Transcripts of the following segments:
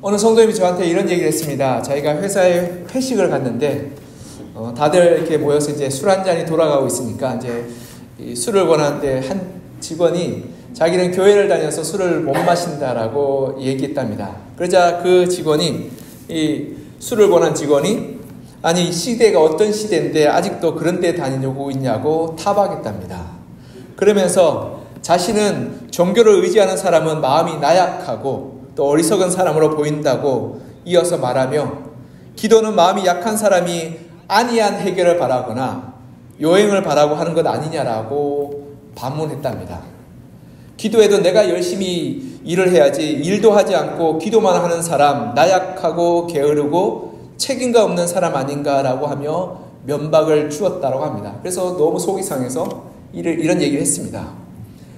어느 성도님이 저한테 이런 얘기를 했습니다. 자기가 회사에 회식을 갔는데 다들 이렇게 모여서 이제 술 한 잔이 돌아가고 있으니까 이제 이 술을 권하는데 한 직원이 자기는 교회를 다녀서 술을 못 마신다라고 얘기했답니다. 그러자 그 직원이, 이 술을 권한 직원이, 아니 시대가 어떤 시대인데 아직도 그런 데 다니고 있냐고 타박했답니다. 그러면서 자신은 종교를 의지하는 사람은 마음이 나약하고 또 어리석은 사람으로 보인다고 이어서 말하며, 기도는 마음이 약한 사람이 안이한 해결을 바라거나 요행을 바라고 하는 것 아니냐라고 반문했답니다. 기도에도 내가 열심히 일을 해야지 일도 하지 않고 기도만 하는 사람, 나약하고 게으르고 책임감 없는 사람 아닌가라고 하며 면박을 주었다고 합니다. 그래서 너무 속이 상해서 이런 얘기를 했습니다.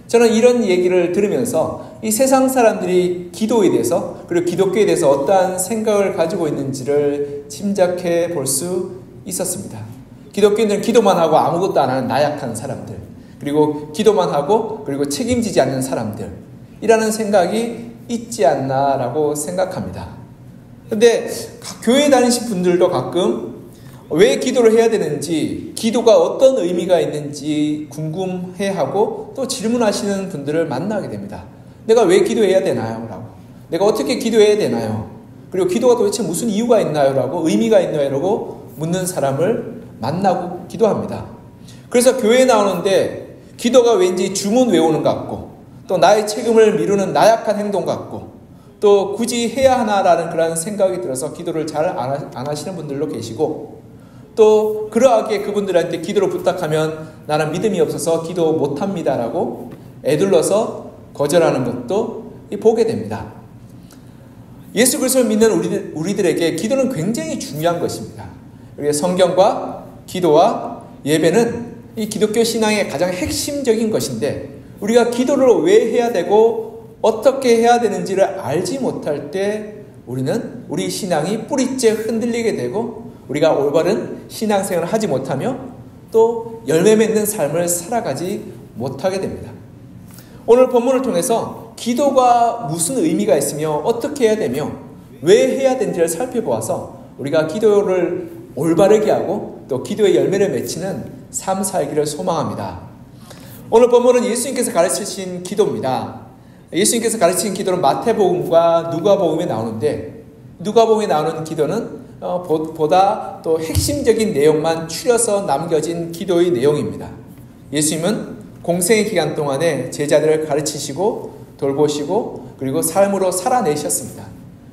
저는 이런 얘기를 들으면서 이 세상 사람들이 기도에 대해서, 그리고 기독교에 대해서 어떠한 생각을 가지고 있는지를 짐작해 볼 수 있었습니다. 기독교인들은 기도만 하고 아무것도 안 하는 나약한 사람들, 그리고 기도만 하고 그리고 책임지지 않는 사람들 이라는 생각이 있지 않나라고 생각합니다. 그런데 교회 다니신 분들도 가끔 왜 기도를 해야 되는지, 기도가 어떤 의미가 있는지 궁금해하고 또 질문하시는 분들을 만나게 됩니다. 내가 왜 기도해야 되나요? 라고. 내가 어떻게 기도해야 되나요? 그리고 기도가 도대체 무슨 이유가 있나요? 라고, 의미가 있나요? 라고 묻는 사람을 만나고 기도합니다. 그래서 교회에 나오는데 기도가 왠지 주문 외우는 것 같고, 또 나의 책임을 미루는 나약한 행동 같고, 또 굳이 해야 하나라는 그런 생각이 들어서 기도를 잘 안 하시는 분들도 계시고, 또 그러하게 그분들한테 기도를 부탁하면 나는 믿음이 없어서 기도 못합니다라고 애둘러서 거절하는 것도 보게 됩니다. 예수 그리스도를 믿는 우리들에게 기도는 굉장히 중요한 것입니다. 성경과 기도와 예배는 이 기독교 신앙의 가장 핵심적인 것인데, 우리가 기도를 왜 해야 되고 어떻게 해야 되는지를 알지 못할 때 우리는 우리 신앙이 뿌리째 흔들리게 되고, 우리가 올바른 신앙생활을 하지 못하며 또 열매 맺는 삶을 살아가지 못하게 됩니다. 오늘 본문을 통해서 기도가 무슨 의미가 있으며 어떻게 해야 되며 왜 해야 되는지를 살펴보아서 우리가 기도를 올바르게 하고 또 기도의 열매를 맺히는 삶 살기를 소망합니다. 오늘 본문은 예수님께서 가르치신 기도입니다. 예수님께서 가르치신 기도는 마태복음과 누가복음에 나오는데, 누가복음에 나오는 기도는 보다 또 핵심적인 내용만 추려서 남겨진 기도의 내용입니다. 예수님은 공생의 기간 동안에 제자들을 가르치시고 돌보시고 그리고 삶으로 살아내셨습니다.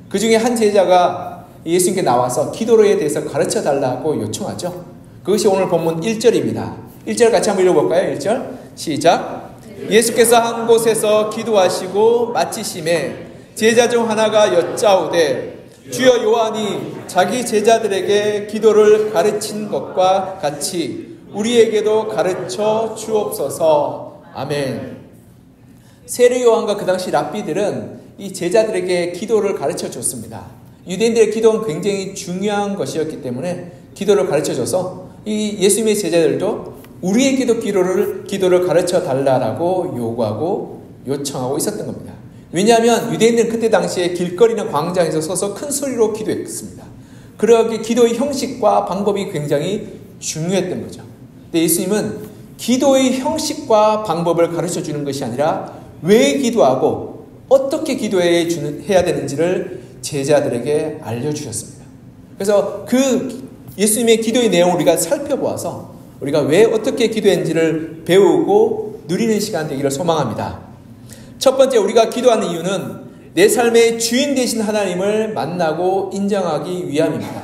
그 중에 한 제자가 예수님께 나와서 기도에 대해서 가르쳐 달라고 요청하죠. 그것이 오늘 본문 1절입니다. 1절 같이 한번 읽어볼까요? 1절 시작. 예수께서 한 곳에서 기도하시고 마치심에 제자 중 하나가 여짜오되, 주여 요한이 자기 제자들에게 기도를 가르친 것과 같이 우리에게도 가르쳐 주옵소서. 아멘. 세례 요한과 그 당시 랍비들은 이 제자들에게 기도를 가르쳐 줬습니다. 유대인들의 기도는 굉장히 중요한 것이었기 때문에 기도를 가르쳐 줘서 이 예수님의 제자들도 우리에게도 기도를 가르쳐 달라라고 요구하고 요청하고 있었던 겁니다. 왜냐하면 유대인들은 그때 당시에 길거리나 광장에서 서서 큰 소리로 기도했습니다. 그러기에 기도의 형식과 방법이 굉장히 중요했던 거죠. 근데 예수님은 기도의 형식과 방법을 가르쳐 주는 것이 아니라 왜 기도하고 어떻게 기도해야 되는지를 제자들에게 알려주셨습니다. 그래서 그 예수님의 기도의 내용을 우리가 살펴보아서 우리가 왜 어떻게 기도했는지를 배우고 누리는 시간 되기를 소망합니다. 첫 번째, 우리가 기도하는 이유는 내 삶의 주인 되신 하나님을 만나고 인정하기 위함입니다.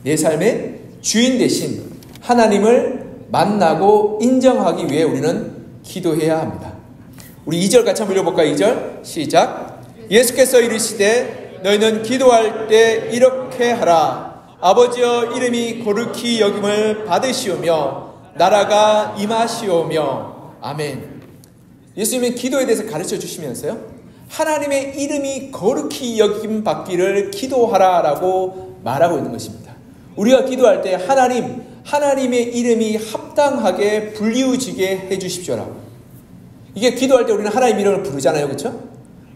내 삶의 주인 되신 하나님을 만나고 인정하기 위해 우리는 기도해야 합니다. 우리 2절 같이 한번 읽어볼까요? 2절 시작. 예수께서 이르시되 너희는 기도할 때 이렇게 하라. 아버지여 이름이 거룩히 여김을 받으시오며 나라가 임하시오며. 아멘. 예수님은 기도에 대해서 가르쳐 주시면서요, 하나님의 이름이 거룩히 여김 받기를 기도하라라고 말하고 있는 것입니다. 우리가 기도할 때 하나님의 이름이 합당하게 불리우지게 해주십시오라고. 이게 기도할 때 우리는 하나님 이름을 부르잖아요. 그렇죠?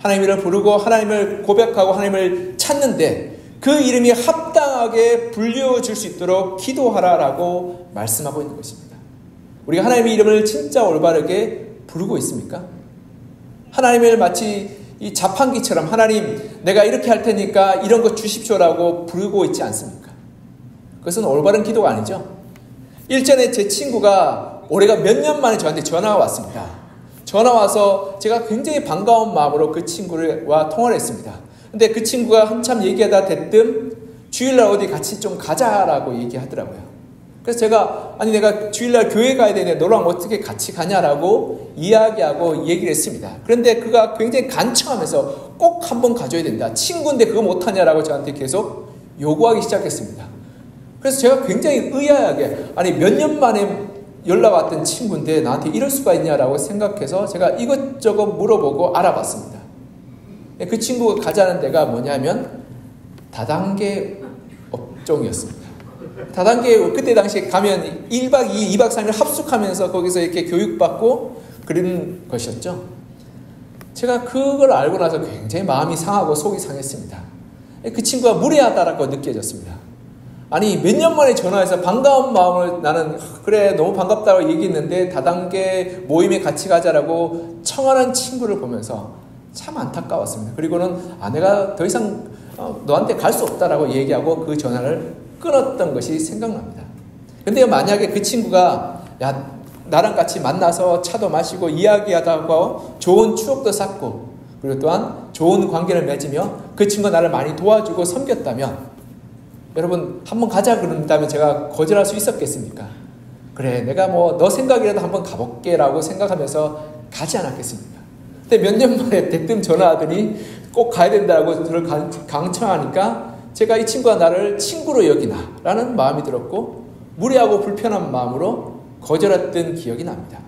하나님을 부르고 하나님을 고백하고 하나님을 찾는데 그 이름이 합당하게 불려질 수 있도록 기도하라라고 말씀하고 있는 것입니다. 우리가 하나님의 이름을 진짜 올바르게 부르고 있습니까? 하나님을 마치 이 자판기처럼 하나님 내가 이렇게 할 테니까 이런 거 주십시오라고 부르고 있지 않습니까? 그것은 올바른 기도가 아니죠. 일전에 제 친구가 올해가 몇 년 만에 저한테 전화가 왔습니다. 전화 와서 제가 굉장히 반가운 마음으로 그 친구와 통화를 했습니다. 근데 그 친구가 한참 얘기하다 대뜸 주일날 어디 같이 좀 가자라고 얘기하더라고요. 그래서 제가 아니 내가 주일날 교회 가야 되는데 너랑 어떻게 같이 가냐라고 이야기하고 얘기를 했습니다. 그런데 그가 굉장히 간청하면서 꼭 한번 가줘야 된다. 친구인데 그거 못하냐라고 저한테 계속 요구하기 시작했습니다. 그래서 제가 굉장히 의아하게 아니 몇 년 만에 연락 왔던 친구인데 나한테 이럴 수가 있냐라고 생각해서 제가 이것저것 물어보고 알아봤습니다. 그 친구가 가자는 데가 뭐냐면 다단계 업종이었습니다. 다단계 그때 당시에 가면 1박 2일, 2박 3일 합숙하면서 거기서 이렇게 교육받고 그런 것이었죠. 제가 그걸 알고 나서 굉장히 마음이 상하고 속이 상했습니다. 그 친구가 무례하다라고 느껴졌습니다. 아니 몇 년 만에 전화해서 반가운 마음을 나는 그래 너무 반갑다고 얘기했는데 다단계 모임에 같이 가자라고 청하는 친구를 보면서 참 안타까웠습니다. 그리고는 내가 더 이상 너한테 갈 수 없다라고 얘기하고 그 전화를 끊었던 것이 생각납니다. 근데 만약에 그 친구가 야 나랑 같이 만나서 차도 마시고 이야기하다가 좋은 추억도 쌓고 그리고 또한 좋은 관계를 맺으며 그 친구가 나를 많이 도와주고 섬겼다면 여러분 한번 가자 그런다면 제가 거절할 수 있었겠습니까? 그래 내가 뭐 너 생각이라도 한번 가볼게 라고 생각하면서 가지 않았겠습니까? 근데 몇 년 만에 대뜸 전화하더니 꼭 가야 된다고 저를 강청하니까 제가 이 친구가 나를 친구로 여기나 라는 마음이 들었고 무례하고 불편한 마음으로 거절했던 기억이 납니다.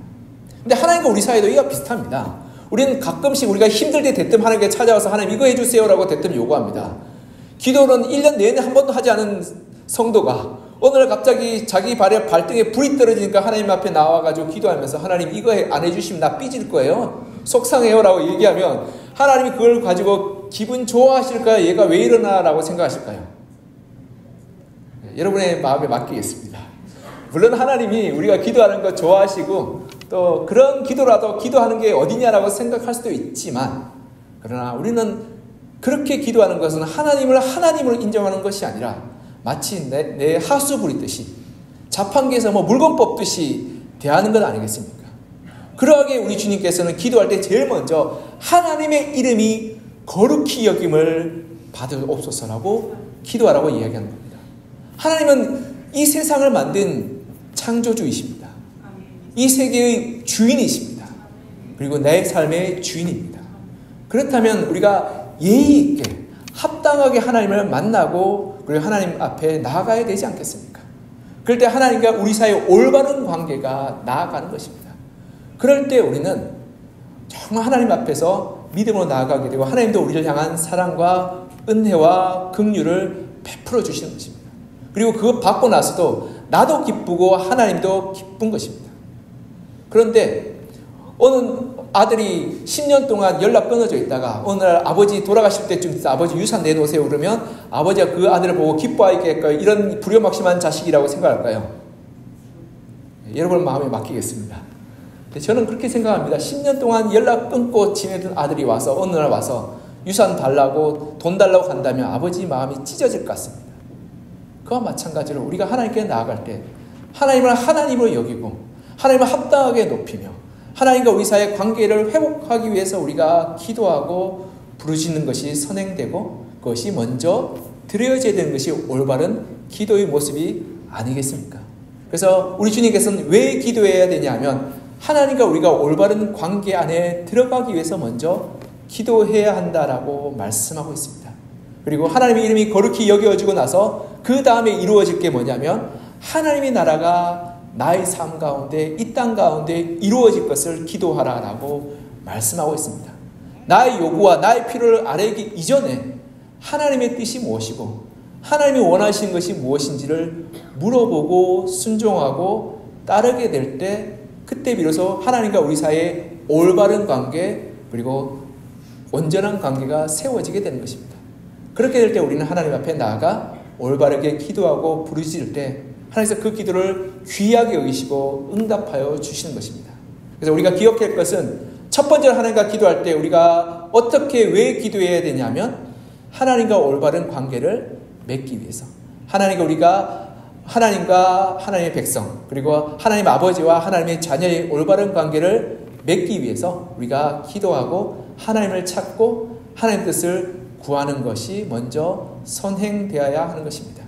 근데 하나님과 우리 사이도 이와 비슷합니다. 우리는 가끔씩 우리가 힘들 때 대뜸 하나님께 찾아와서 하나님 이거 해주세요 라고 대뜸 요구합니다. 기도는 1년 내내 한 번도 하지 않은 성도가 어느 날 갑자기 자기 발등에 불이 떨어지니까 하나님 앞에 나와가지고 기도하면서 하나님 이거 안 해주시면 나 삐질 거예요. 속상해요 라고 얘기하면 하나님이 그걸 가지고 기분 좋아하실까요? 얘가 왜 이러나 라고 생각하실까요? 여러분의 마음에 맡기겠습니다. 물론 하나님이 우리가 기도하는 거 좋아하시고 또 그런 기도라도 기도하는 게 어디냐라고 생각할 수도 있지만 그러나 우리는 그렇게 기도하는 것은 하나님을 하나님으로 인정하는 것이 아니라 마치 내 하수 부리듯이 자판기에서 뭐 물건 뽑듯이 대하는 것 아니겠습니까? 그러하게 우리 주님께서는 기도할 때 제일 먼저 하나님의 이름이 거룩히 여김을 받으옵소서라고 기도하라고 이야기하는 겁니다. 하나님은 이 세상을 만든 창조주이십니다. 이 세계의 주인이십니다. 그리고 내 삶의 주인입니다. 그렇다면 우리가 예의 있게 합당하게 하나님을 만나고 그리고 하나님 앞에 나아가야 되지 않겠습니까? 그럴 때 하나님과 우리 사이의 올바른 관계가 나아가는 것입니다. 그럴 때 우리는 정말 하나님 앞에서 믿음으로 나아가게 되고 하나님도 우리를 향한 사랑과 은혜와 긍휼을 베풀어 주시는 것입니다. 그리고 그거 받고 나서도 나도 기쁘고 하나님도 기쁜 것입니다. 그런데 어느 아들이 10년 동안 연락 끊어져 있다가 어느 날 아버지 돌아가실 때쯤 아버지 유산 내놓으세요 그러면 아버지가 그 아들을 보고 기뻐하겠을까요? 이런 불효막심한 자식이라고 생각할까요? 여러분 마음에 맡기겠습니다. 저는 그렇게 생각합니다. 10년 동안 연락 끊고 지내던 아들이 와서 어느 날 와서 유산 달라고 돈 달라고 간다면 아버지 마음이 찢어질 것 같습니다. 그와 마찬가지로 우리가 하나님께 나아갈 때 하나님을 하나님으로 여기고 하나님을 합당하게 높이며 하나님과 우리 사이의 관계를 회복하기 위해서 우리가 기도하고 부르짖는 것이 선행되고 그것이 먼저 드려져야 되는 것이 올바른 기도의 모습이 아니겠습니까? 그래서 우리 주님께서는 왜 기도해야 되냐 하면 하나님과 우리가 올바른 관계 안에 들어가기 위해서 먼저 기도해야 한다라고 말씀하고 있습니다. 그리고 하나님의 이름이 거룩히 여겨지고 나서 그 다음에 이루어질 게 뭐냐면 하나님의 나라가 나의 삶 가운데 이 땅 가운데 이루어질 것을 기도하라라고 말씀하고 있습니다. 나의 요구와 나의 필요를 아뢰기 이전에 하나님의 뜻이 무엇이고 하나님이 원하시는 것이 무엇인지를 물어보고 순종하고 따르게 될 때 그때 비로소 하나님과 우리 사이의 올바른 관계 그리고 온전한 관계가 세워지게 되는 것입니다. 그렇게 될 때 우리는 하나님 앞에 나아가 올바르게 기도하고 부르짖을 때 하나님께서 그 기도를 귀하게 여기시고 응답하여 주시는 것입니다. 그래서 우리가 기억해야 할 것은 첫 번째로 하나님과 기도할 때 우리가 어떻게 왜 기도해야 되냐면 하나님과 올바른 관계를 맺기 위해서 하나님과 하나님의 백성 그리고 하나님 아버지와 하나님의 자녀의 올바른 관계를 맺기 위해서 우리가 기도하고 하나님을 찾고 하나님 뜻을 구하는 것이 먼저 선행되어야 하는 것입니다.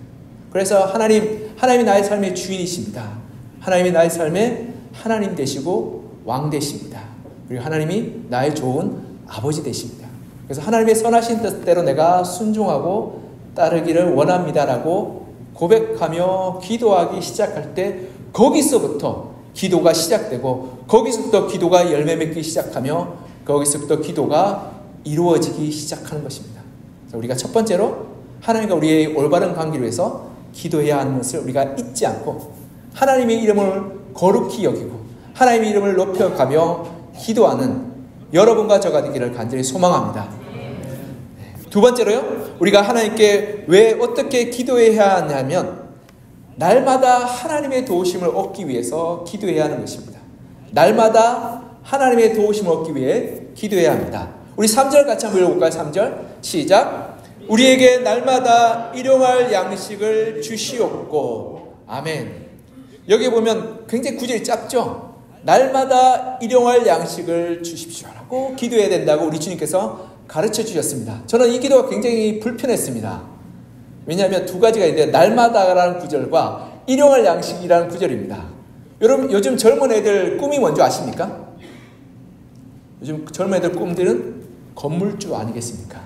그래서 하나님이 나의 삶의 주인이십니다. 하나님이 나의 삶의 하나님 되시고 왕 되십니다. 그리고 하나님이 나의 좋은 아버지 되십니다. 그래서 하나님의 선하신 뜻대로 내가 순종하고 따르기를 원합니다라고 고백하며 기도하기 시작할 때 거기서부터 기도가 시작되고 거기서부터 기도가 열매 맺기 시작하며 거기서부터 기도가 이루어지기 시작하는 것입니다. 그래서 우리가 첫 번째로 하나님과 우리의 올바른 관계를 위해서 기도해야 하는 것을 우리가 잊지 않고 하나님의 이름을 거룩히 여기고 하나님의 이름을 높여가며 기도하는 여러분과 저가 되기를 간절히 소망합니다. 두 번째로요, 우리가 하나님께 왜 어떻게 기도해야 하냐면 날마다 하나님의 도우심을 얻기 위해서 기도해야 하는 것입니다. 날마다 하나님의 도우심을 얻기 위해 기도해야 합니다. 우리 3절 같이 한번 읽어볼까요? 3절 시작. 우리에게 날마다 일용할 양식을 주시옵고. 아멘. 여기 보면 굉장히 구절이 짧죠? 날마다 일용할 양식을 주십시오라고 기도해야 된다고 우리 주님께서 가르쳐 주셨습니다. 저는 이 기도가 굉장히 불편했습니다. 왜냐하면 두 가지가 있는데 날마다라는 구절과 일용할 양식이라는 구절입니다. 여러분 요즘 젊은 애들 꿈이 뭔지 아십니까? 요즘 젊은 애들 꿈들은 건물주 아니겠습니까?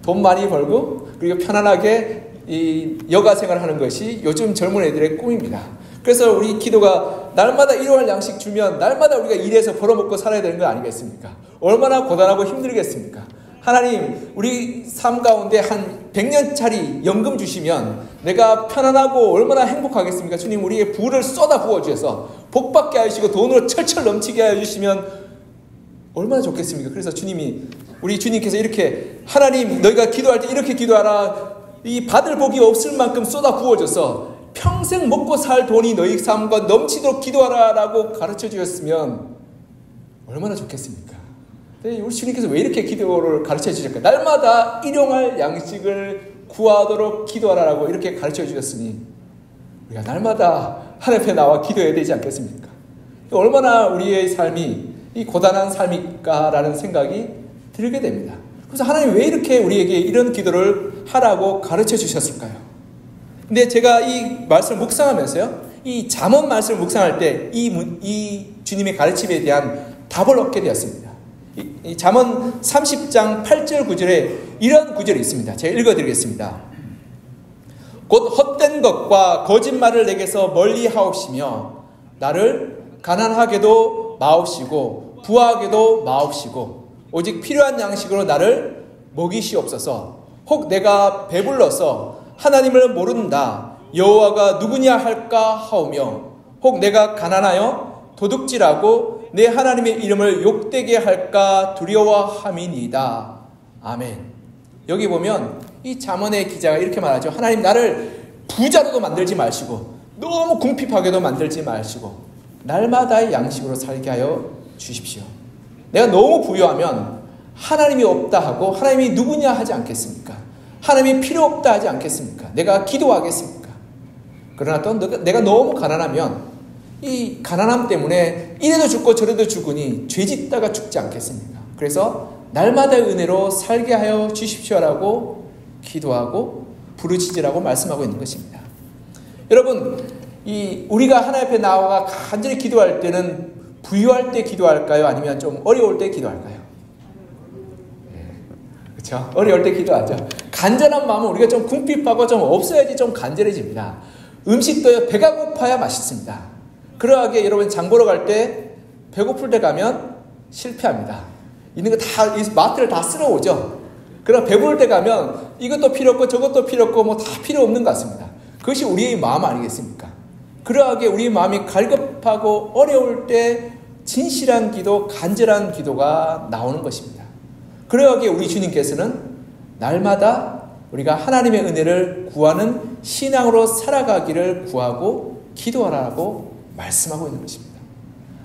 돈 많이 벌고 그리고 편안하게 이 여가 생활하는 것이 요즘 젊은 애들의 꿈입니다. 그래서 우리 기도가 날마다 일용할 양식 주면 날마다 우리가 일해서 벌어먹고 살아야 되는 거 아니겠습니까? 얼마나 고단하고 힘들겠습니까? 하나님 우리 삶 가운데 한 100년짜리 연금 주시면 내가 편안하고 얼마나 행복하겠습니까? 주님 우리의 부를 쏟아 부어주셔서 복받게 하시고 돈으로 철철 넘치게 해주시면 얼마나 좋겠습니까? 그래서 우리 주님께서 이렇게 하나님 너희가 기도할 때 이렇게 기도하라. 이 받을 복이 없을 만큼 쏟아 부어줘서 평생 먹고 살 돈이 너희 삶과 넘치도록 기도하라 라고 가르쳐 주셨으면 얼마나 좋겠습니까? 우리 주님께서 왜 이렇게 기도를 가르쳐 주실까요? 날마다 일용할 양식을 구하도록 기도하라고 이렇게 가르쳐 주셨으니 우리가 날마다 하나님 앞에 나와 기도해야 되지 않겠습니까? 얼마나 우리의 삶이 이 고단한 삶일까라는 생각이 들게 됩니다. 그래서 하나님 왜 이렇게 우리에게 이런 기도를 하라고 가르쳐 주셨을까요? 근데 제가 이 말씀을 묵상하면서요, 이 잠언 말씀을 묵상할 때 이 주님의 가르침에 대한 답을 얻게 되었습니다. 이 잠언 30장 8절 9절에 이런 구절이 있습니다. 제가 읽어드리겠습니다. 곧 헛된 것과 거짓말을 내게서 멀리 하옵시며 나를 가난하게도 마옵시고 부하게도 마옵시고 오직 필요한 양식으로 나를 먹이시옵소서. 혹 내가 배불러서 하나님을 모른다 여호와가 누구냐 할까 하오며 혹 내가 가난하여 도둑질하고 내 하나님의 이름을 욕되게 할까 두려워함이니이다. 아멘. 여기 보면 이 잠언의 기자가 이렇게 말하죠. 하나님 나를 부자로도 만들지 마시고 너무 궁핍하게도 만들지 마시고 날마다의 양식으로 살게 하여 주십시오. 내가 너무 부유하면 하나님이 없다 하고 하나님이 누구냐 하지 않겠습니까? 하나님이 필요 없다 하지 않겠습니까? 내가 기도하겠습니까? 그러나 또 내가 너무 가난하면 이 가난함 때문에 이래도 죽고 저래도 죽으니 죄짓다가 죽지 않겠습니까? 그래서 날마다의 은혜로 살게 하여 주십시오라고 기도하고 부르짖으라고 말씀하고 있는 것입니다. 여러분, 우리가 하나님 앞에 나와 간절히 기도할 때는 부유할 때 기도할까요? 아니면 좀 어려울 때 기도할까요? 그렇죠? 어려울 때 기도하죠. 간절한 마음은 우리가 좀 궁핍하고 좀 없어야지 좀 간절해집니다. 음식도요, 배가 고파야 맛있습니다. 그러하게 여러분 장 보러 갈 때 배고플 때 가면 실패합니다. 있는 거 다 마트를 다 쓸어오죠. 그러나 배부를 때 가면 이것도 필요 없고 저것도 필요 없고 뭐 다 필요 없는 것 같습니다. 그것이 우리의 마음 아니겠습니까? 그러하게 우리의 마음이 갈급하고 어려울 때 진실한 기도, 간절한 기도가 나오는 것입니다. 그러기에 우리 주님께서는 날마다 우리가 하나님의 은혜를 구하는 신앙으로 살아가기를 구하고 기도하라고 말씀하고 있는 것입니다.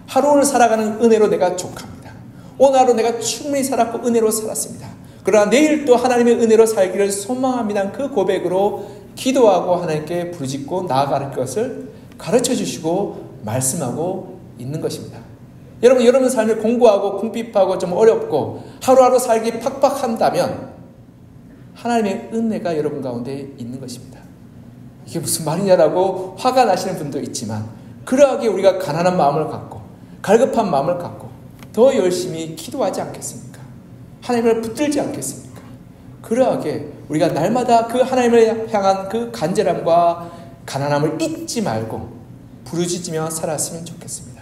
하루를 살아가는 은혜로 내가 족합니다. 오늘 하루 내가 충분히 살았고 은혜로 살았습니다. 그러나 내일 또 하나님의 은혜로 살기를 소망합니다. 그 고백으로 기도하고 하나님께 부르짖고 나아갈 것을 가르쳐 주시고 말씀하고 있는 것입니다. 여러분 삶을 공부하고 궁핍하고 좀 어렵고 하루하루 살기 팍팍한다면 하나님의 은혜가 여러분 가운데 있는 것입니다. 이게 무슨 말이냐라고 화가 나시는 분도 있지만 그러하기에 우리가 가난한 마음을 갖고 갈급한 마음을 갖고 더 열심히 기도하지 않겠습니까? 하나님을 붙들지 않겠습니까? 그러하기에 우리가 날마다 그 하나님을 향한 그 간절함과 가난함을 잊지 말고 부르짖으며 살았으면 좋겠습니다.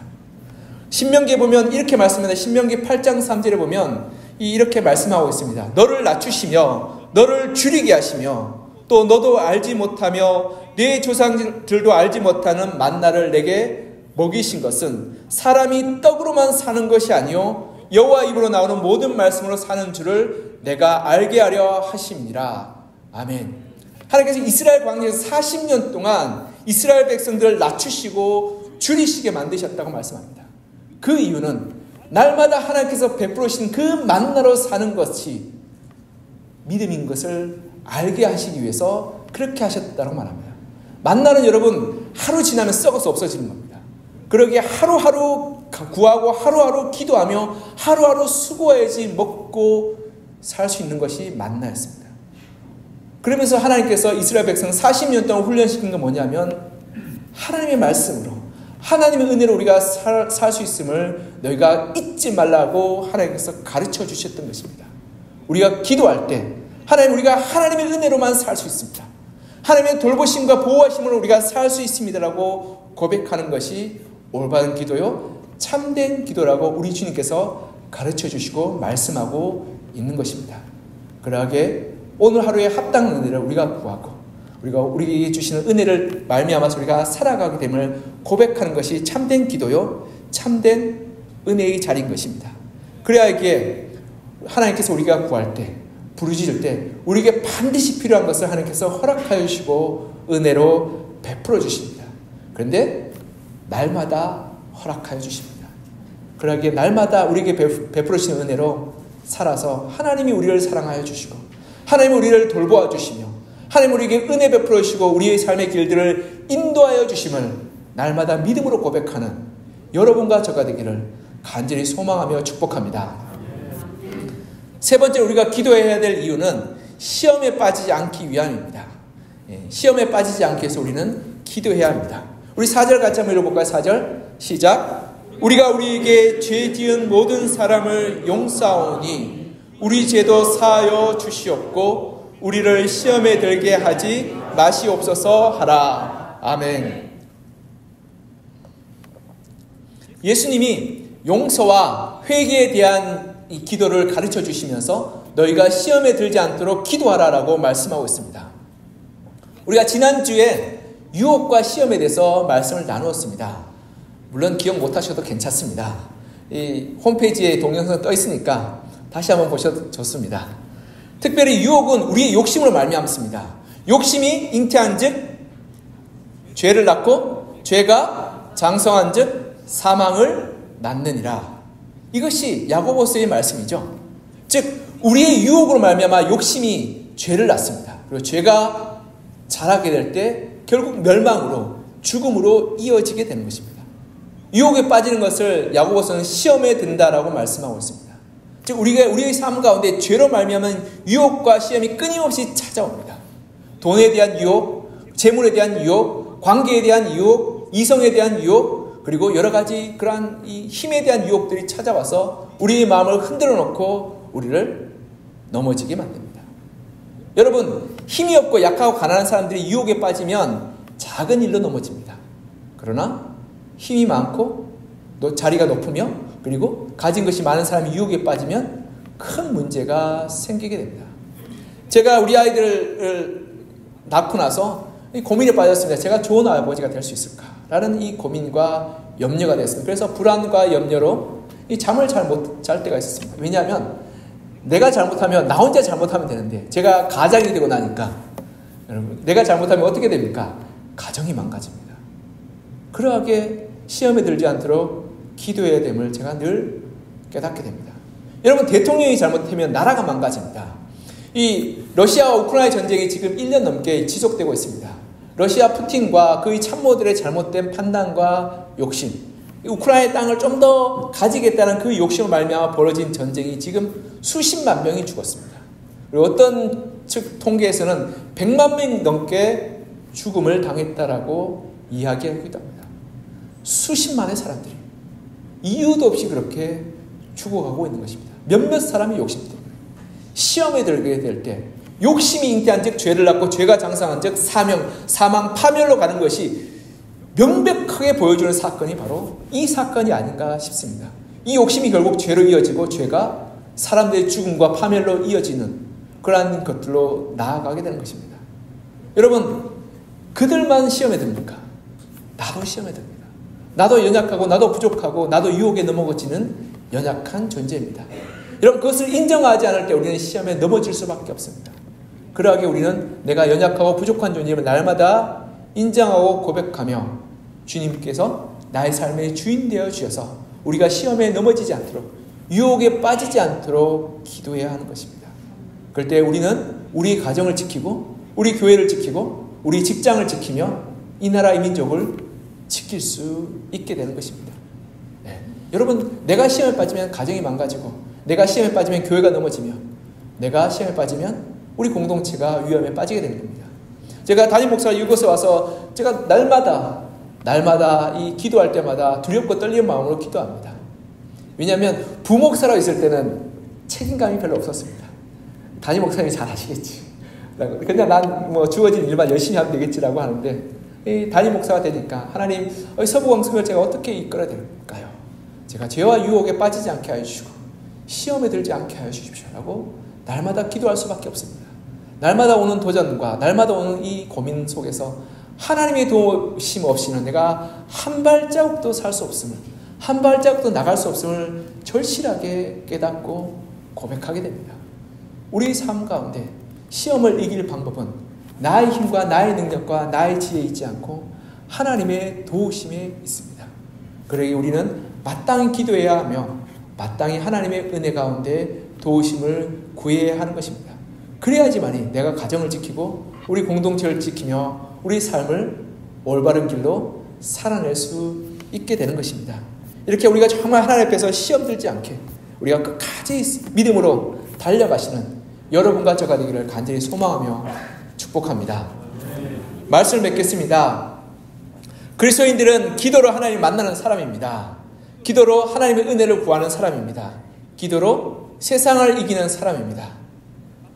신명기에 보면 이렇게 말씀합니다. 신명기 8장 3절에 보면 이렇게 말씀하고 있습니다. 너를 낮추시며 너를 줄이게 하시며 또 너도 알지 못하며 네 조상들도 알지 못하는 만나를 내게 먹이신 것은 사람이 떡으로만 사는 것이 아니요 여호와 입으로 나오는 모든 말씀으로 사는 줄을 내가 알게 하려 하심이니라. 아멘. 하나님께서 이스라엘 광야에서 40년 동안 이스라엘 백성들을 낮추시고 줄이시게 만드셨다고 말씀합니다. 그 이유는 날마다 하나님께서 베풀으신 그 만나로 사는 것이 믿음인 것을 알게 하시기 위해서 그렇게 하셨다고 말합니다. 만나는 여러분 하루 지나면 썩어서 없어지는 겁니다. 그러기에 하루하루 구하고 하루하루 기도하며 하루하루 수고해야지 먹고 살 수 있는 것이 만나였습니다. 그러면서 하나님께서 이스라엘 백성 40년 동안 훈련시킨 건 뭐냐면 하나님의 말씀으로 하나님의 은혜로 우리가 살 수 있음을 너희가 잊지 말라고 하나님께서 가르쳐 주셨던 것입니다. 우리가 기도할 때 하나님 우리가 하나님의 은혜로만 살 수 있습니다. 하나님의 돌보심과 보호하심으로 우리가 살 수 있습니다라고 고백하는 것이 올바른 기도요 참된 기도라고 우리 주님께서 가르쳐 주시고 말씀하고 있는 것입니다. 그러하게 오늘 하루에 합당한 은혜를 우리가 구하고 우리가 우리에게 주시는 은혜를 말미암아서 우리가 살아가게 됨을 고백하는 것이 참된 기도요 참된 은혜의 자리인 것입니다. 그래야기에 하나님께서 우리가 구할 때 부르짖을 때 우리에게 반드시 필요한 것을 하나님께서 허락하여 주시고 은혜로 베풀어 주십니다. 그런데 날마다 허락하여 주십니다. 그러기에 날마다 우리에게 베풀어 주시는 은혜로 살아서 하나님이 우리를 사랑하여 주시고 하나님이 우리를 돌보아 주시며 하나님 우리에게 은혜 베풀어 주시고 우리의 삶의 길들을 인도하여 주심을 날마다 믿음으로 고백하는 여러분과 저가 되기를 간절히 소망하며 축복합니다. 세 번째 우리가 기도해야 될 이유는 시험에 빠지지 않기 위함입니다. 시험에 빠지지 않기 위해서 우리는 기도해야 합니다. 우리 4절 같이 한번 읽어볼까요? 4절 시작. 우리가 우리에게 죄 지은 모든 사람을 용서하오니 우리 죄도 사하여 주시옵고 우리를 시험에 들게 하지 마시옵소서 하라. 아멘. 예수님이 용서와 회개에 대한 이 기도를 가르쳐 주시면서 너희가 시험에 들지 않도록 기도하라라고 말씀하고 있습니다. 우리가 지난주에 유혹과 시험에 대해서 말씀을 나누었습니다. 물론 기억 못하셔도 괜찮습니다. 이 홈페이지에 동영상 떠 있으니까 다시 한번 보셔도 좋습니다. 특별히 유혹은 우리의 욕심으로 말미암습니다. 욕심이 잉태한 즉 죄를 낳고 죄가 장성한 즉 사망을 낳느니라. 이것이 야고보서의 말씀이죠. 즉 우리의 유혹으로 말미암아 욕심이 죄를 낳습니다. 그리고 죄가 자라게 될 때 결국 멸망으로 죽음으로 이어지게 되는 것입니다. 유혹에 빠지는 것을 야고보서는 시험에 든다라고 말씀하고 있습니다. 즉 우리의 삶 가운데 죄로 말미암은 유혹과 시험이 끊임없이 찾아옵니다. 돈에 대한 유혹, 재물에 대한 유혹, 관계에 대한 유혹, 이성에 대한 유혹, 그리고 여러 가지 그러한 이 힘에 대한 유혹들이 찾아와서 우리의 마음을 흔들어 놓고 우리를 넘어지게 만듭니다. 여러분, 힘이 없고 약하고 가난한 사람들이 유혹에 빠지면 작은 일로 넘어집니다. 그러나 힘이 많고 또 자리가 높으며 그리고 가진 것이 많은 사람이 유혹에 빠지면 큰 문제가 생기게 됩니다. 제가 우리 아이들을 낳고 나서 고민에 빠졌습니다. 제가 좋은 아버지가 될 수 있을까라는 이 고민과 염려가 됐습니다. 그래서 불안과 염려로 이 잠을 잘 못 잘 때가 있었습니다. 왜냐하면 내가 잘못하면 나 혼자 잘못하면 되는데 제가 가장이 되고 나니까 여러분 내가 잘못하면 어떻게 됩니까? 가정이 망가집니다. 그러하게 시험에 들지 않도록 기도해야 됨을 제가 늘 깨닫게 됩니다. 여러분 대통령이 잘못하면 나라가 망가집니다. 이 러시아와 우크라이나 전쟁이 지금 1년 넘게 지속되고 있습니다. 러시아 푸틴과 그의 참모들의 잘못된 판단과 욕심, 우크라이나의 땅을 좀 더 가지겠다는 그 욕심을 말미암아 벌어진 전쟁이 지금 수십만 명이 죽었습니다. 그리고 어떤 측 통계에서는 100만 명 넘게 죽음을 당했다라고 이야기하기도 합니다. 수십만의 사람들이 이유도 없이 그렇게 죽어가고 있는 것입니다. 몇몇 사람이 욕심 때문에. 시험에 들게 될 때 욕심이 잉태한 즉 죄를 낳고 죄가 장성한 즉 사망, 파멸로 가는 것이 명백하게 보여주는 사건이 바로 이 사건이 아닌가 싶습니다. 이 욕심이 결국 죄로 이어지고 죄가 사람들의 죽음과 파멸로 이어지는 그러한 것들로 나아가게 되는 것입니다. 여러분, 그들만 시험에 듭니까? 나도 시험에 듭니다. 나도 연약하고 나도 부족하고 나도 유혹에 넘어지는 연약한 존재입니다. 여러분, 그것을 인정하지 않을 때 우리는 시험에 넘어질 수밖에 없습니다. 그러하게 우리는 내가 연약하고 부족한 존재임을 날마다 인정하고 고백하며 주님께서 나의 삶의 주인 되어 주셔서 우리가 시험에 넘어지지 않도록 유혹에 빠지지 않도록 기도해야 하는 것입니다. 그럴 때 우리는 우리 가정을 지키고 우리 교회를 지키고 우리 직장을 지키며 이 나라 이 민족을 지킬 수 있게 되는 것입니다. 네. 여러분, 내가 시험에 빠지면 가정이 망가지고 내가 시험에 빠지면 교회가 넘어지며 내가 시험에 빠지면 우리 공동체가 위험에 빠지게 되는 겁니다. 제가 담임 목사가 이곳에 와서 제가 날마다 이 기도할 때마다 두렵고 떨리는 마음으로 기도합니다. 왜냐하면 부목사로 있을 때는 책임감이 별로 없었습니다. 담임 목사님이 잘 아시겠지. 그냥 난 뭐 주어진 일만 열심히 하면 되겠지라고 하는데 이 담임 목사가 되니까 하나님 서부광성을 제가 어떻게 이끌어야 될까요? 제가 죄와 유혹에 빠지지 않게 하여 주시고 시험에 들지 않게 하여 주십시오라고 날마다 기도할 수밖에 없습니다. 날마다 오는 도전과 날마다 오는 이 고민 속에서 하나님의 도우심 없이는 내가 한 발자국도 살 수 없음을, 한 발자국도 나갈 수 없음을 절실하게 깨닫고 고백하게 됩니다. 우리 삶 가운데 시험을 이길 방법은 나의 힘과 나의 능력과 나의 지혜에 있지 않고 하나님의 도우심에 있습니다. 그러기 우리는 마땅히 기도해야 하며 마땅히 하나님의 은혜 가운데 도우심을 구해야 하는 것입니다. 그래야지만이 내가 가정을 지키고 우리 공동체를 지키며 우리 삶을 올바른 길로 살아낼 수 있게 되는 것입니다. 이렇게 우리가 정말 하나님 앞에서 시험 들지 않게 우리가 끝까지 믿음으로 달려가시는 여러분과 저가 되기를 간절히 소망하며 축복합니다. 말씀을 맺겠습니다. 그리스도인들은 기도로 하나님을 만나는 사람입니다. 기도로 하나님의 은혜를 구하는 사람입니다. 기도로 세상을 이기는 사람입니다.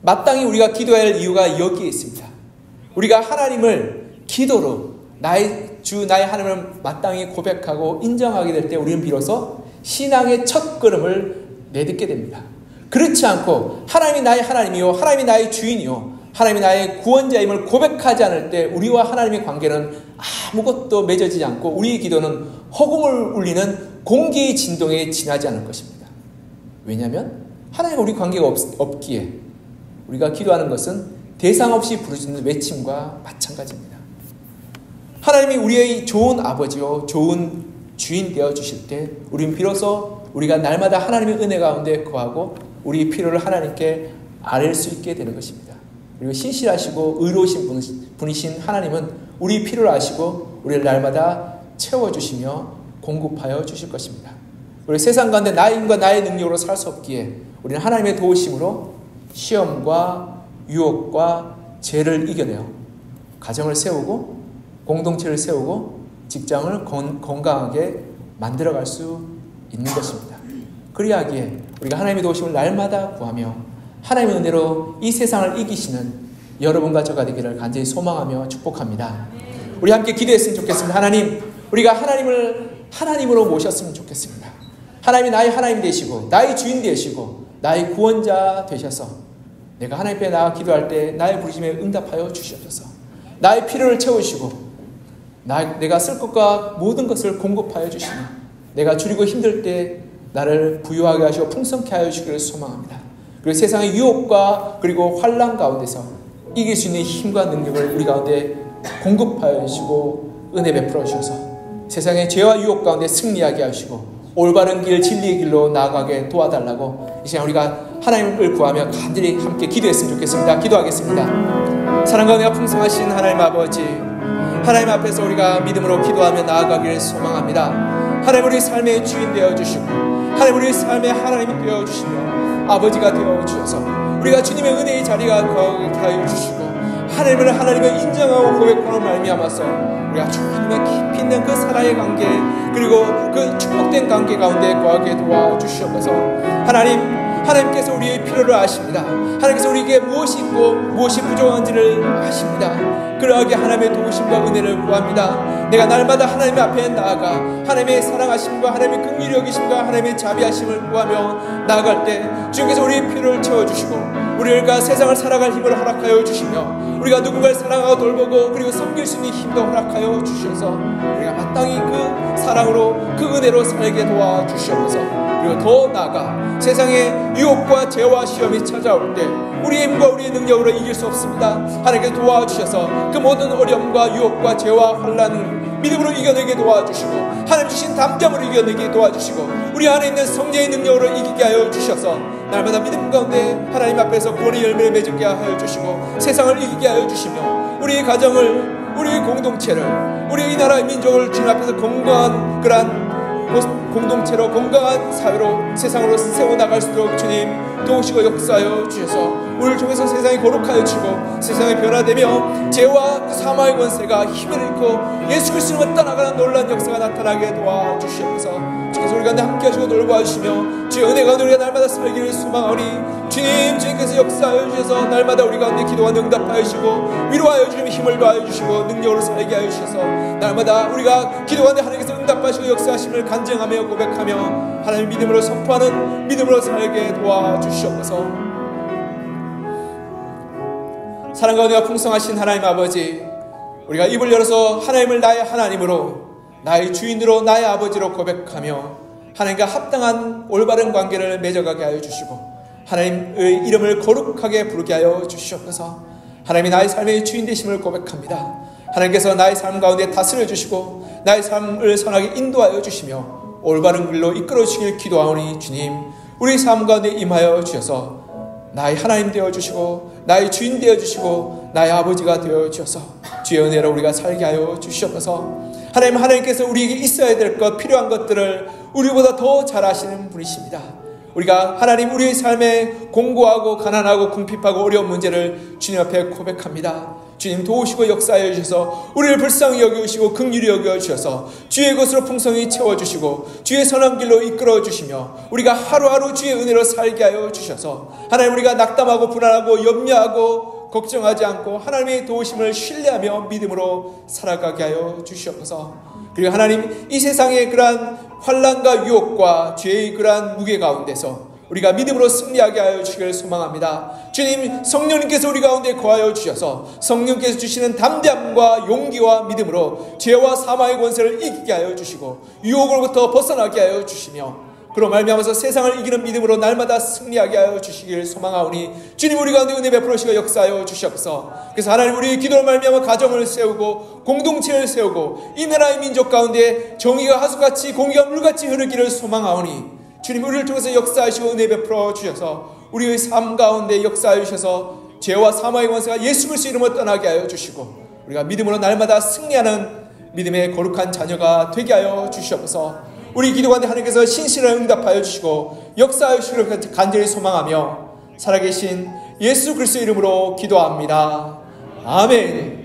마땅히 우리가 기도해야 할 이유가 여기에 있습니다. 우리가 하나님을 기도로 나의 주 나의 하나님을 마땅히 고백하고 인정하게 될 때 우리는 비로소 신앙의 첫 걸음을 내딛게 됩니다. 그렇지 않고 하나님이 나의 하나님이요 하나님이 나의 주인이요 하나님이 나의 구원자임을 고백하지 않을 때 우리와 하나님의 관계는 아무것도 맺어지지 않고 우리의 기도는 허공을 울리는 공기의 진동에 지나지 않을 것입니다. 왜냐하면 하나님과 우리 관계가 없기에 우리가 기도하는 것은 대상 없이 부르짖는 외침과 마찬가지입니다. 하나님이 우리의 좋은 아버지요 좋은 주인 되어 주실 때 우리는 비로소 우리가 날마다 하나님의 은혜 가운데 거하고 우리의 필요를 하나님께 아뢰 수 있게 되는 것입니다. 그리고 신실하시고 의로우신 분이신 하나님은 우리 필요를 아시고 우리를 날마다 채워주시며 공급하여 주실 것입니다. 우리 세상 가운데 나의 힘과 나의 능력으로 살 수 없기에 우리는 하나님의 도우심으로 시험과 유혹과 죄를 이겨내어 가정을 세우고 공동체를 세우고 직장을 건강하게 만들어갈 수 있는 것입니다. 그리하기에 우리가 하나님의 도우심을 날마다 구하며 하나님의 은혜로 이 세상을 이기시는 여러분과 저가 되기를 간절히 소망하며 축복합니다. 우리 함께 기도했으면 좋겠습니다. 하나님, 우리가 하나님을 하나님으로 모셨으면 좋겠습니다. 하나님이 나의 하나님 되시고 나의 주인 되시고 나의 구원자 되셔서 내가 하나님 앞에 나가 기도할 때 나의 부르심에 응답하여 주시옵소서. 나의 필요를 채우시고 내가 쓸 것과 모든 것을 공급하여 주시며 내가 줄이고 힘들 때 나를 부유하게 하시고 풍성케 하여 주시기를 소망합니다. 그리고 세상의 유혹과 그리고 환난 가운데서 이길 수 있는 힘과 능력을 우리 가운데 공급하여 주시고 은혜 베풀어 주셔서 세상의 죄와 유혹 가운데 승리하게 하시고 올바른 길 진리의 길로 나아가게 도와달라고 이 시간 우리가 하나님을 구하며 간절히 함께 기도했으면 좋겠습니다. 기도하겠습니다. 사랑과 은혜가 풍성하신 하나님 아버지, 하나님 앞에서 우리가 믿음으로 기도하며 나아가기를 소망합니다. 하나님 우리 삶의 주인 되어주시고 하나님 우리 삶의 하나님이 되어주시며 아버지가 되어주셔서 우리가 주님의 은혜의 자리가 거하게 하여 주시고 하나님을 하나님을 인정하고 고백하는 말미암아서 우리가 주님과 깊이 있는 그 사랑의 관계 그리고 그 축복된 관계 가운데 거하게 도와주시옵소서. 하나님께서 우리의 필요를 아십니다. 하나님께서 우리에게 무엇이 있고 무엇이 부족한지를 아십니다. 그러하게 하나님의 도우심과 은혜를 구합니다. 내가 날마다 하나님 앞에 나아가 하나님의 사랑하심과 하나님의 긍휼히 여기심과 하나님의 자비하심을 구하며 나아갈 때 주님께서 우리의 필요를 채워주시고 우리가 세상을 살아갈 힘을 허락하여 주시며 우리가 누군가를 사랑하고 돌보고 그리고 섬길 수 있는 힘도 허락하여 주셔서 우리가 마땅히 그 사랑으로 그 은혜로 살게 도와주시옵소서. 그리고 더 나아가 세상의 유혹과 죄와 시험이 찾아올 때 우리의 힘과 우리의 능력으로 이길 수 없습니다. 하나님께서 도와주셔서 그 모든 어려움과 유혹과 죄와 환난을 믿음으로 이겨내게 도와주시고 하나님 주신 담대함으로 이겨내게 도와주시고 우리 안에 있는 성령의 능력으로 이기게 하여 주셔서 날마다 믿음 가운데 하나님 앞에서 구원의 열매를 맺게 하여 주시고 세상을 이기게 하여 주시며 우리의 가정을 우리의 공동체를 우리의 이 나라의 민족을 주님 앞에서 건강한 그러한 공동체로 건강한 사회로 세상으로 세워나갈 수 있도록 주님 도우시고 역사하여 주셔서 우리를 통해서 세상이 거룩하여 주시고 세상이 변화되며 죄와 사망의 권세가 힘을 잃고 예수 그리스도로 떠나가는 놀라운 역사가 나타나게 도와주시옵소서. 주께서 우리 가운데 함께 하시고 돌보아주시며 주의 은혜 가운데 우리가 날마다 살기를 소망하오니 주님께서 역사하여 주셔서 날마다 우리 가운데 기도와 응답하여 주시고 위로하여 주시며 힘을 더하여 주시고 능력으로 살게 하여 주셔서 날마다 우리가 기도하는데 하나님께서 응답하시고 역사하심을 간증하며 고백하며 하나님의 믿음으로 선포하는 믿음으로 살게 도와주시옵소서. 사랑과 은혜가 풍성하신 하나님 아버지, 우리가 입을 열어서 하나님을 나의 하나님으로 나의 주인으로 나의 아버지로 고백하며 하나님과 합당한 올바른 관계를 맺어가게 하여 주시고 하나님의 이름을 거룩하게 부르게 하여 주시옵소서. 하나님이 나의 삶의 주인 되심을 고백합니다. 하나님께서 나의 삶 가운데 다스려 주시고 나의 삶을 선하게 인도하여 주시며 올바른 길로 이끌어 주시길 기도하오니 주님 우리 삶 가운데 임하여 주셔서 나의 하나님 되어주시고 나의 주인 되어주시고 나의 아버지가 되어주셔서 주의 은혜로 우리가 살게 하여 주시옵소서. 하나님께서 우리에게 있어야 될 것 필요한 것들을 우리보다 더 잘 아시는 분이십니다. 우리가 하나님 우리의 삶에 공고하고 가난하고 궁핍하고 어려운 문제를 주님 앞에 고백합니다. 주님 도우시고 역사하여 주셔서 우리를 불쌍히 여겨주시고 긍휼히 여겨주셔서 주의 것으로 풍성히 채워주시고 주의 선한 길로 이끌어 주시며 우리가 하루하루 주의 은혜로 살게 하여 주셔서 하나님 우리가 낙담하고 불안하고 염려하고 걱정하지 않고 하나님의 도우심을 신뢰하며 믿음으로 살아가게 하여 주시옵소서. 그리고 하나님 이 세상의 그러한 환난과 유혹과 죄의 그러한 무게 가운데서 우리가 믿음으로 승리하게 하여 주시기를 소망합니다. 주님 성령님께서 우리 가운데 거하여 주셔서 성령께서 주시는 담대함과 용기와 믿음으로 죄와 사망의 권세를 이기게 하여 주시고 유혹으로부터 벗어나게 하여 주시며 그로 말미암아서 세상을 이기는 믿음으로 날마다 승리하게 하여 주시기를 소망하오니 주님 우리 가운데 은혜 베풀으시고 역사하여 주시옵소서. 그래서 하나님 우리의 기도를 말미암아 가정을 세우고 공동체를 세우고 이 나라의 민족 가운데 정의가 하수같이 공의가 물같이 흐르기를 소망하오니 주님 우리를 통해서 역사하시고 은혜 베풀어 주셔서 우리의 삶 가운데 역사하여 주셔서 죄와 사망의 권세가 예수 그리스도 이름으로 떠나게 하여 주시고 우리가 믿음으로 날마다 승리하는 믿음의 거룩한 자녀가 되게 하여 주시옵소서. 우리 기도 가운데 하나님께서 신실한 응답하여 주시고 역사하여 주시기를 간절히 소망하며 살아계신 예수 그리스도 이름으로 기도합니다. 아멘.